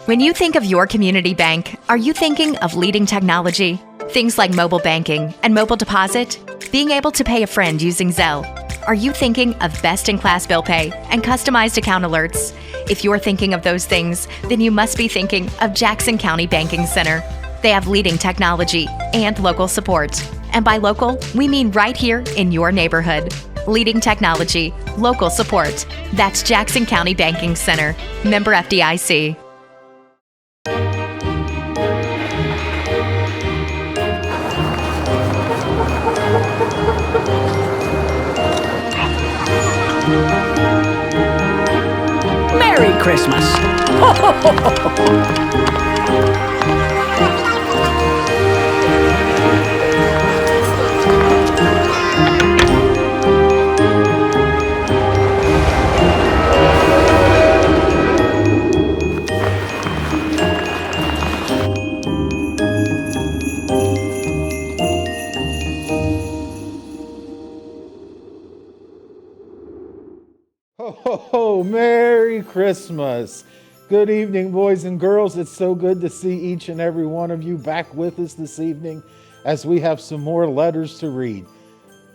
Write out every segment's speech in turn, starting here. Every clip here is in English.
When you think of your community bank, are you thinking of leading technology? Things like mobile banking and mobile deposit? Being able to pay a friend using Zelle? Are you thinking of best-in-class bill pay and customized account alerts? If you're thinking of those things, then you must be thinking of Jackson County Banking Center. They have leading technology and local support. And by local, we mean right here in your neighborhood. Leading technology, local support. That's Jackson County Banking Center. Member FDIC. Merry Christmas! Ho, ho, ho, Merry Christmas. Good evening, boys and girls. It's so good to see each and every one of you back with us this evening as we have some more letters to read.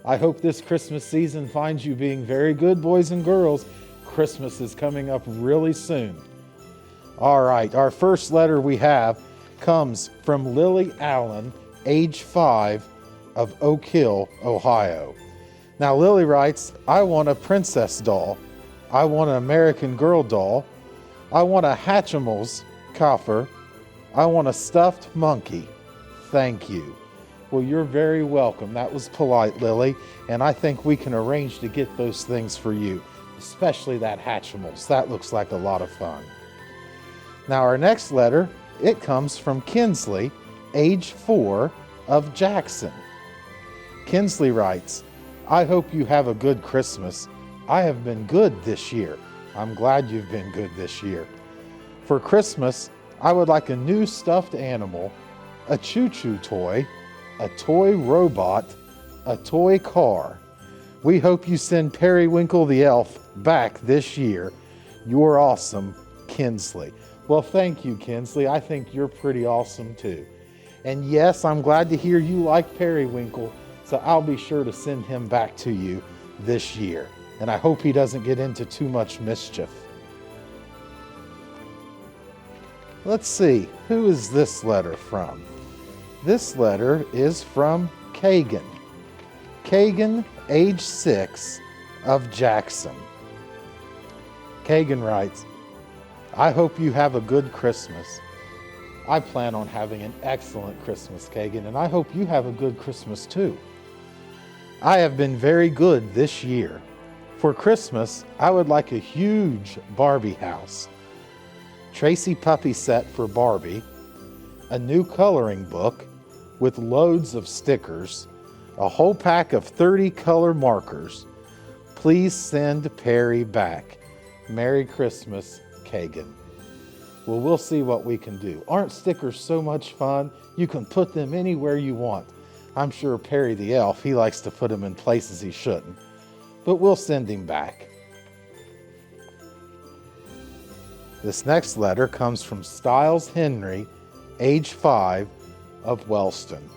I hope this Christmas season finds you being very good, boys and girls. Christmas is coming up really soon. All right, our first letter we have comes from Lily Allen, age 5, of Oak Hill, Ohio. Now, Lily writes, I want a princess doll. I want an American Girl doll. I want a Hatchimals coffer. I want a stuffed monkey. Thank you. Well, you're very welcome. That was polite, Lily, and I think we can arrange to get those things for you, especially that Hatchimals. That looks like a lot of fun. Now, our next letter, it comes from Kinsley, age 4, of Jackson. Kinsley writes, I hope you have a good Christmas. I have been good this year. I'm glad you've been good this year. For Christmas, I would like a new stuffed animal, a choo-choo toy, a toy robot, a toy car. We hope you send Periwinkle the elf back this year. You're awesome, Kinsley. Well, thank you, Kinsley. I think you're pretty awesome too. And yes, I'm glad to hear you like Periwinkle, so I'll be sure to send him back to you this year. And I hope he doesn't get into too much mischief. Let's see, who is this letter from? This letter is from Kagan. Kagan, age 6, of Jackson. Kagan writes, I hope you have a good Christmas. I plan on having an excellent Christmas, Kagan, and I hope you have a good Christmas too. I have been very good this year. For Christmas, I would like a huge Barbie house, Tracy puppy set for Barbie, a new coloring book with loads of stickers, a whole pack of 30 color markers. Please send Perry back. Merry Christmas, Kagan. Well, we'll see what we can do. Aren't stickers so much fun? You can put them anywhere you want. I'm sure Perry the elf, he likes to put them in places he shouldn't. But we'll send him back. This next letter comes from Stiles Henry, age 5, of Wellston.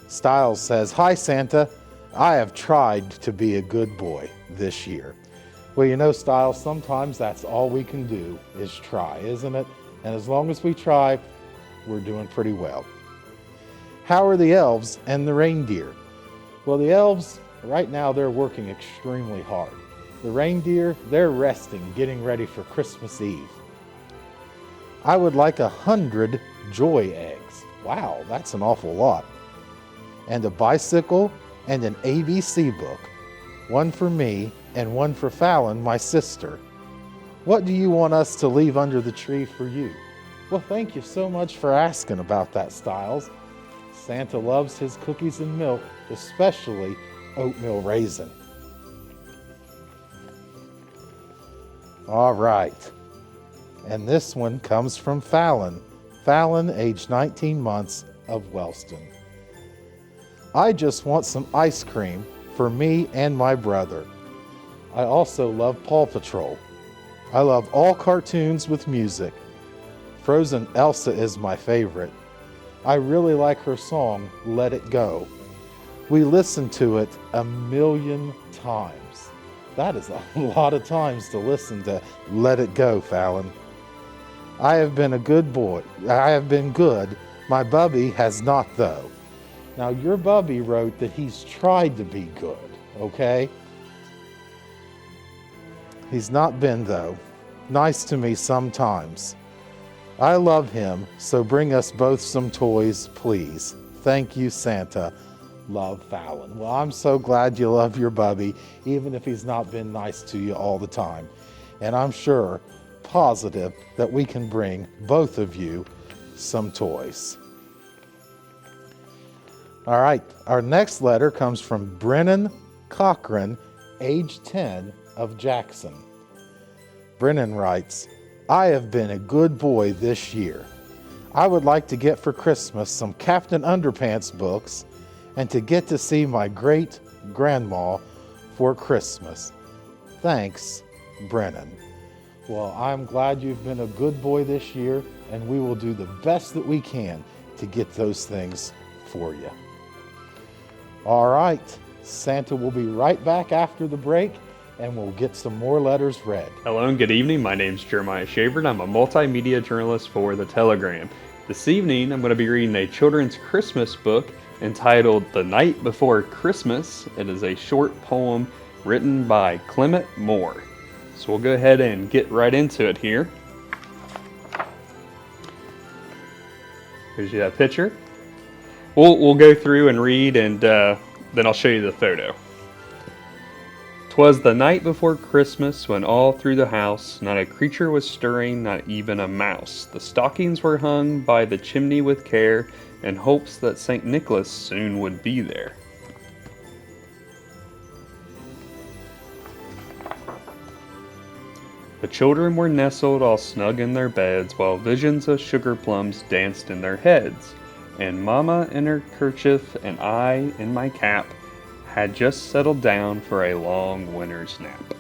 Stiles says, Hi Santa, I have tried to be a good boy this year. Well, you know, Stiles, sometimes that's all we can do is try, isn't it? And as long as we try, we're doing pretty well. How are the elves and the reindeer? Well, the elves, right now, they're working extremely hard. The reindeer, they're resting, getting ready for Christmas Eve. I would like 100 joy eggs. Wow, that's an awful lot. And a bicycle and an ABC book. One for me and one for Fallon, my sister. What do you want us to leave under the tree for you? Well, thank you so much for asking about that, Stiles. Santa loves his cookies and milk, especially oatmeal raisin. All right. And this one comes from Fallon. Fallon, age 19 months, of Wellston. I just want some ice cream for me and my brother. I also love Paw Patrol. I love all cartoons with music. Frozen Elsa is my favorite. I really like her song, Let It Go. We listened to it 1,000,000 times. That is a lot of times to listen to Let It Go, Fallon. I have been a good boy. I have been good. My bubby has not, though. Now, your bubby wrote that he's tried to be good, okay? He's not been, though. Nice to me sometimes. I love him, so bring us both some toys, please. Thank you, Santa. Love, Fallon. Well, I'm so glad you love your bubby, even if he's not been nice to you all the time. And I'm sure, positive, that we can bring both of you some toys. All right, our next letter comes from Brennan Cochran, age 10, of Jackson. Brennan writes, I have been a good boy this year. I would like to get for Christmas some Captain Underpants books and to get to see my great-grandma for Christmas. Thanks, Brennan. Well, I'm glad you've been a good boy this year, and we will do the best that we can to get those things for you. All right, Santa will be right back after the break, and we'll get some more letters read. Hello and good evening. My name's Jeremiah Shaver, and I'm a multimedia journalist for The Telegram. This evening, I'm going to be reading a children's Christmas book entitled The Night Before Christmas. It is a short poem written by Clement Moore. So we'll go ahead and get right into it here. Here's that picture. We'll go through and read, and then I'll show you the photo. 'Twas the night before Christmas, when all through the house not a creature was stirring, not even a mouse. The stockings were hung by the chimney with care, in hopes that St. Nicholas soon would be there. The children were nestled all snug in their beds, while visions of sugar plums danced in their heads. And Mama in her kerchief and I in my cap had just settled down for a long winter's nap.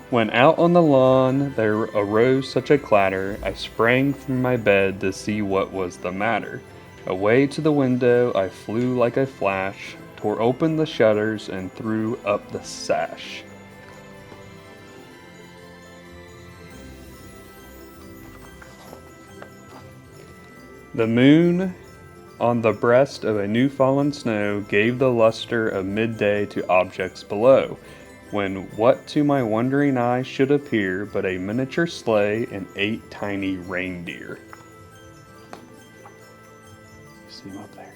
When out on the lawn there arose such a clatter, I sprang from my bed to see what was the matter. Away to the window I flew like a flash, tore open the shutters and threw up the sash. The moon on the breast of a new fallen snow gave the luster of midday to objects below, when what to my wondering eye should appear but a miniature sleigh and 8 tiny reindeer. See them up there?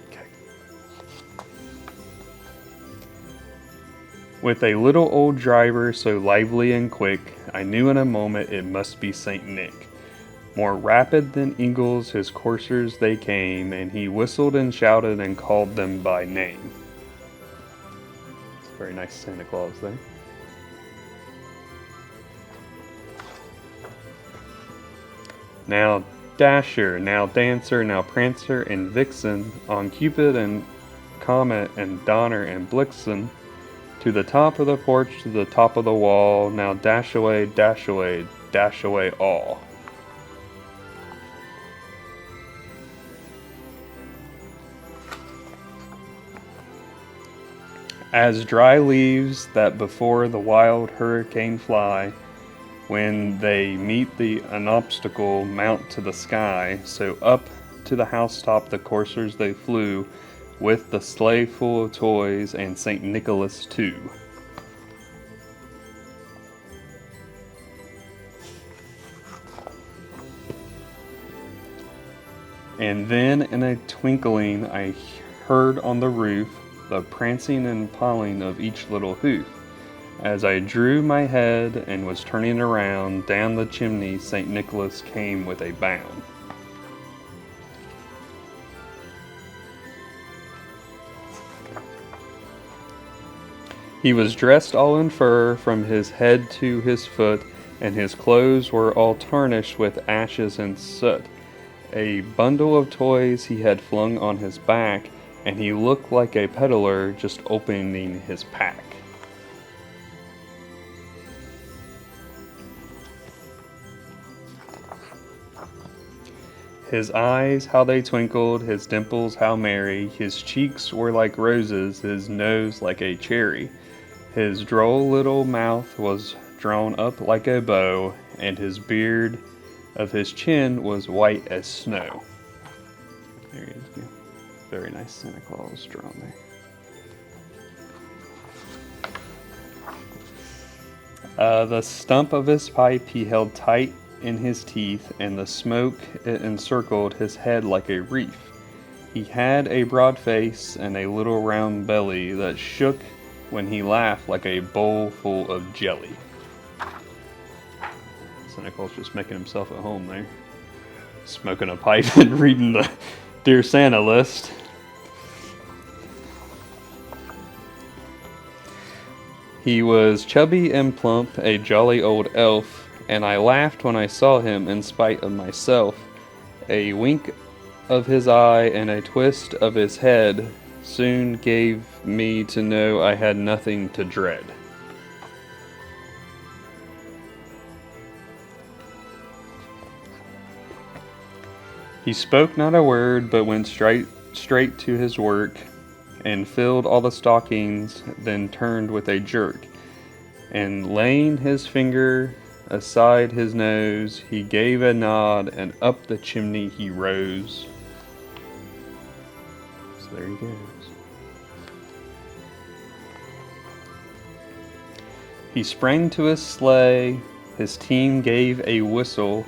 Okay. With a little old driver so lively and quick, I knew in a moment it must be Saint Nick. More rapid than eagles his coursers they came, and he whistled and shouted and called them by name. It's a very nice Santa Claus there. Now Dasher, now Dancer, now Prancer and Vixen, on Cupid and Comet and Donner and Blitzen, to the top of the porch, to the top of the wall, now dash away, dash away, dash away all. As dry leaves that before the wild hurricane fly, when they meet an obstacle mount to the sky, so up to the housetop the coursers they flew, with the sleigh full of toys and St. Nicholas too. And then in a twinkling I heard on the roof the prancing and pawing of each little hoof. As I drew my head and was turning around, down the chimney St. Nicholas came with a bound. He was dressed all in fur from his head to his foot, and his clothes were all tarnished with ashes and soot. A bundle of toys he had flung on his back, and he looked like a peddler just opening his pack. His eyes, how they twinkled, his dimples, how merry, his cheeks were like roses, his nose like a cherry. His droll little mouth was drawn up like a bow, and his beard of his chin was white as snow. There he is. Very nice Santa Claus drawn there. The stump of his pipe he held tight in his teeth, and the smoke it encircled his head like a wreath. He had a broad face and a little round belly that shook when he laughed like a bowl full of jelly. Santa Claus just making himself at home there. Smoking a pipe and reading the Dear Santa list. He was chubby and plump, a jolly old elf, and I laughed when I saw him in spite of myself. A wink of his eye and a twist of his head soon gave me to know I had nothing to dread. He spoke not a word, but went straight to his work, and filled all the stockings, then turned with a jerk, and laying his finger aside his nose, he gave a nod, and up the chimney he rose. So there he goes. He sprang to his sleigh, his team gave a whistle,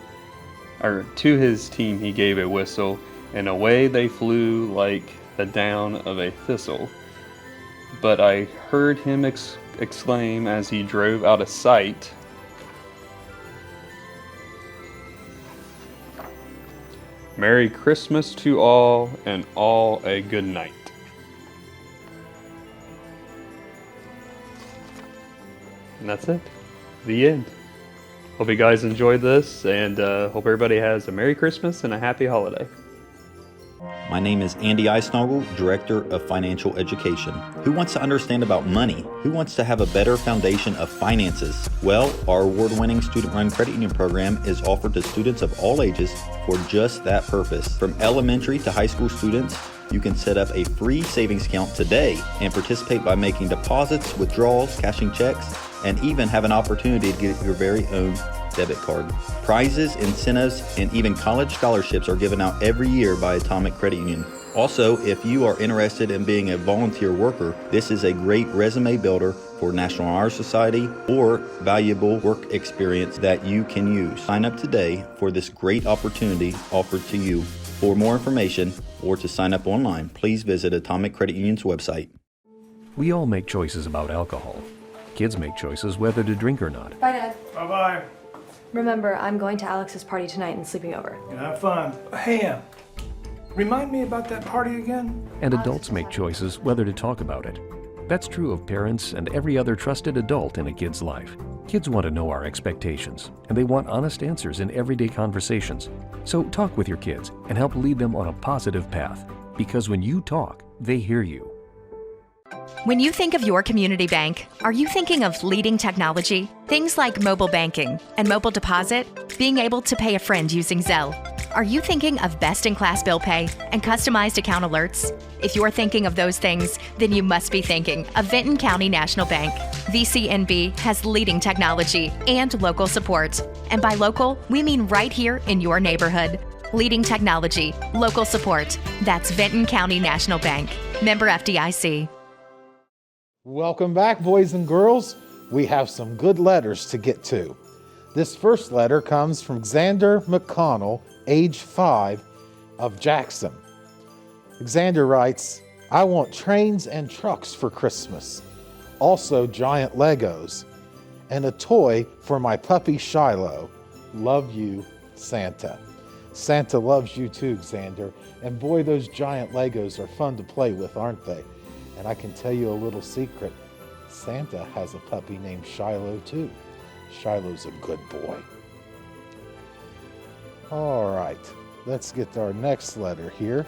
or to his team he gave a whistle, and away they flew like the down of a thistle. But I heard him exclaim as he drove out of sight, Merry Christmas to all, and all a good night. And that's it. The end. Hope you guys enjoyed this, and hope everybody has a Merry Christmas and a Happy Holiday. My name is Andy Eisnagel, Director of Financial Education. Who wants to understand about money? Who wants to have a better foundation of finances? Well, our award-winning student-run credit union program is offered to students of all ages for just that purpose. From elementary to high school students, you can set up a free savings account today and participate by making deposits, withdrawals, cashing checks, and even have an opportunity to get your very own debit card. Prizes, incentives, and even college scholarships are given out every year by Atomic Credit Union. Also, if you are interested in being a volunteer worker, this is a great resume builder for National Honor Society or valuable work experience that you can use. Sign up today for this great opportunity offered to you. For more information or to sign up online, please visit Atomic Credit Union's website. We all make choices about alcohol. Kids make choices whether to drink or not. Bye, Dad. Bye-bye. Remember, I'm going to Alex's party tonight and sleeping over. Have fun. Hey, remind me about that party again? And adults make choices whether to talk about it. That's true of parents and every other trusted adult in a kid's life. Kids want to know our expectations, and they want honest answers in everyday conversations. So talk with your kids and help lead them on a positive path. Because when you talk, they hear you. When you think of your community bank, are you thinking of leading technology? Things like mobile banking and mobile deposit, being able to pay a friend using Zelle. Are you thinking of best-in-class bill pay and customized account alerts? If you're thinking of those things, then you must be thinking of Vinton County National Bank. VCNB has leading technology and local support. And by local, we mean right here in your neighborhood. Leading technology, local support. That's Vinton County National Bank. Member FDIC. Welcome back, boys and girls. We have some good letters to get to. This first letter comes from Xander McConnell, age 5, of Jackson. Xander writes, I want trains and trucks for Christmas, also giant Legos, and a toy for my puppy Shiloh. Love you, Santa. Santa loves you too, Xander. And boy, those giant Legos are fun to play with, aren't they? And I can tell you a little secret. Santa has a puppy named Shiloh too. Shiloh's a good boy. All right, let's get to our next letter here.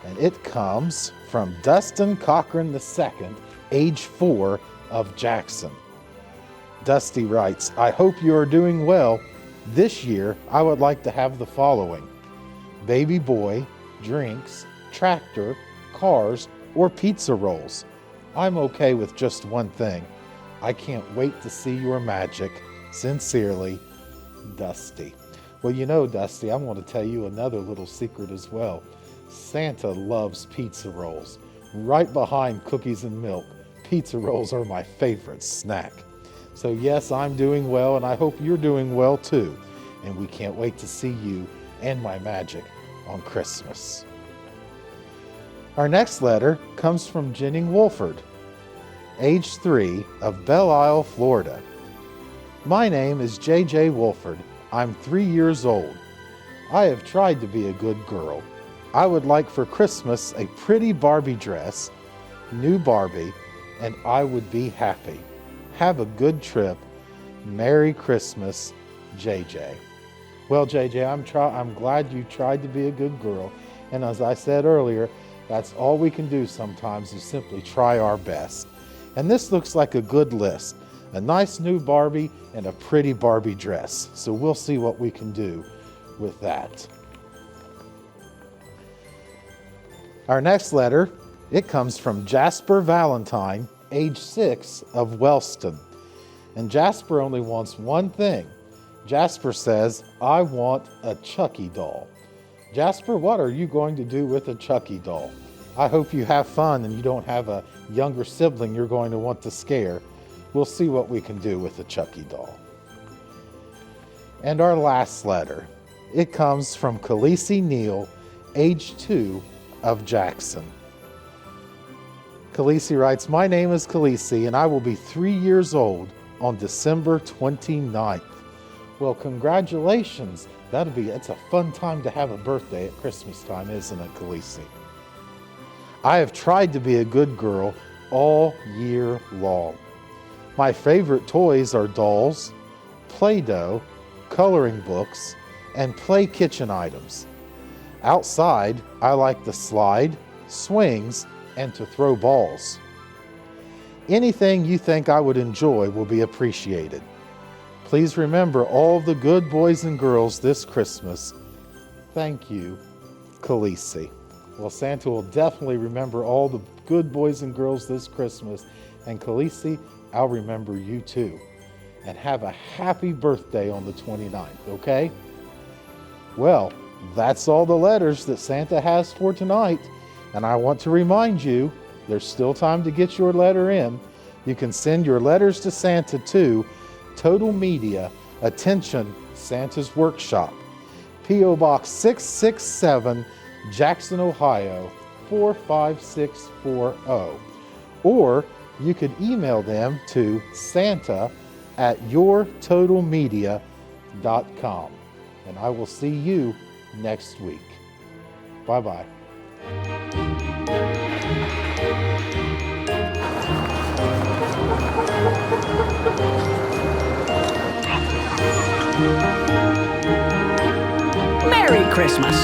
And it comes from Dustin Cochran II, age 4 of Jackson. Dusty writes, I hope you are doing well. This year, I would like to have the following: baby boy, drinks, tractor, cars, or pizza rolls. I'm okay with just one thing. I can't wait to see your magic. Sincerely, Dusty. Well, you know, Dusty, I'm going to tell you another little secret as well. Santa loves pizza rolls. Right behind cookies and milk, pizza rolls are my favorite snack. So yes, I'm doing well, and I hope you're doing well too. And we can't wait to see you and my magic on Christmas. Our next letter comes from Jenning Wolford, age 3 of Belle Isle, Florida. My name is J.J. Wolford. I'm 3 years old. I have tried to be a good girl. I would like for Christmas a pretty Barbie dress, new Barbie, and I would be happy. Have a good trip. Merry Christmas, JJ. Well, JJ, I'm glad you tried to be a good girl. And as I said earlier, that's all we can do sometimes is simply try our best. And this looks like a good list. A nice new Barbie and a pretty Barbie dress. So we'll see what we can do with that. Our next letter, it comes from Jasper Valentine, age 6 of Wellston. And Jasper only wants one thing. Jasper says, I want a Chucky doll. Jasper, what are you going to do with a Chucky doll? I hope you have fun and you don't have a younger sibling you're going to want to scare. We'll see what we can do with a Chucky doll. And our last letter, it comes from Khaleesi Neal, age 2 of Jackson. Khaleesi writes, my name is Khaleesi and I will be 3 years old on December 29th. Well, congratulations. It's a fun time to have a birthday at Christmas time, isn't it, Khaleesi? I have tried to be a good girl all year long. My favorite toys are dolls, Play-Doh, coloring books, and play kitchen items. Outside, I like to slide, swings, and to throw balls. Anything you think I would enjoy will be appreciated. Please remember all the good boys and girls this Christmas. Thank you, Khaleesi. Well, Santa will definitely remember all the good boys and girls this Christmas. And Khaleesi, I'll remember you too. And have a happy birthday on the 29th, okay? Well, that's all the letters that Santa has for tonight. And I want to remind you, there's still time to get your letter in. You can send your letters to Santa to Total Media, attention, Santa's Workshop, P.O. Box 667, Jackson, Ohio, 45640. Or you could email them to santa@yourtotalmedia.com. And I will see you next week. Bye-bye. Merry Christmas.